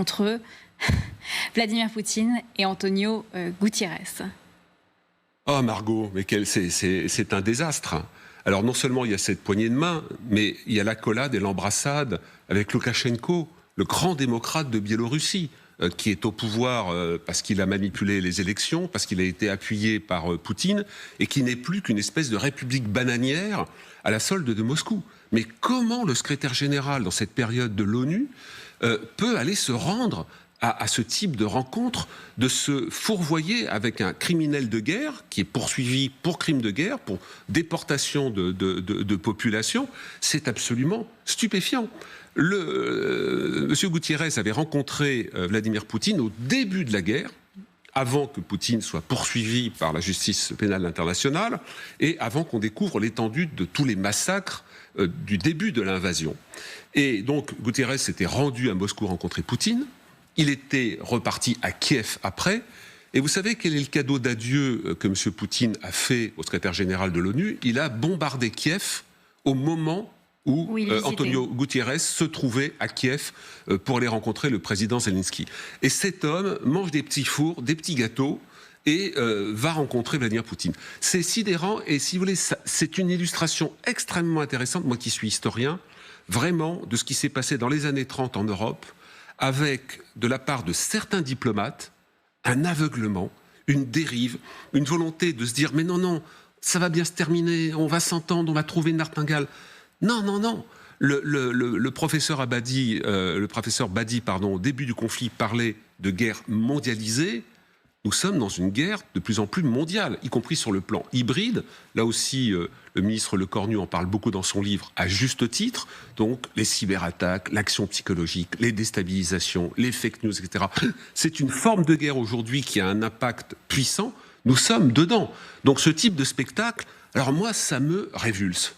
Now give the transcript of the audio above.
entre Vladimir Poutine et Antonio Guterres. Oh Margot, mais c'est un désastre. Alors non seulement il y a cette poignée de main, mais il y a l'accolade et l'embrassade avec Loukachenko, le grand démocrate de Biélorussie, qui est au pouvoir parce qu'il a manipulé les élections, parce qu'il a été appuyé par Poutine, et qui n'est plus qu'une espèce de république bananière à la solde de Moscou. Mais comment le secrétaire général, dans cette période de l'ONU, peut aller se rendre à ce type de rencontre, de se fourvoyer avec un criminel de guerre qui est poursuivi pour crime de guerre, pour déportation de population? C'est absolument stupéfiant. Monsieur Guterres avait rencontré Vladimir Poutine au début de la guerre, avant que Poutine soit poursuivi par la justice pénale internationale et avant qu'on découvre l'étendue de tous les massacres du début de l'invasion. Et donc Guterres s'était rendu à Moscou rencontrer Poutine. Il était reparti à Kiev après. Et vous savez quel est le cadeau d'adieu que M. Poutine a fait au secrétaire général de l'ONU? Il a bombardé Kiev au moment où Antonio Guterres se trouvait à Kiev pour aller rencontrer le président Zelensky. Et cet homme mange des petits fours, des petits gâteaux, et va rencontrer Vladimir Poutine. C'est sidérant, et si vous voulez, c'est une illustration extrêmement intéressante, moi qui suis historien, vraiment, de ce qui s'est passé dans les années 30 en Europe, avec, de la part de certains diplomates, un aveuglement, une dérive, une volonté de se dire « mais non, non, ça va bien se terminer, on va s'entendre, on va trouver une martingale ». Non, non, non. Le professeur Badi, au début du conflit, parlait de guerre mondialisée. Nous sommes dans une guerre de plus en plus mondiale, y compris sur le plan hybride. Là aussi, le ministre Lecornu en parle beaucoup dans son livre, à juste titre. Donc, les cyberattaques, l'action psychologique, les déstabilisations, les fake news, etc. C'est une forme de guerre aujourd'hui qui a un impact puissant. Nous sommes dedans. Donc, ce type de spectacle, alors moi, ça me révulse.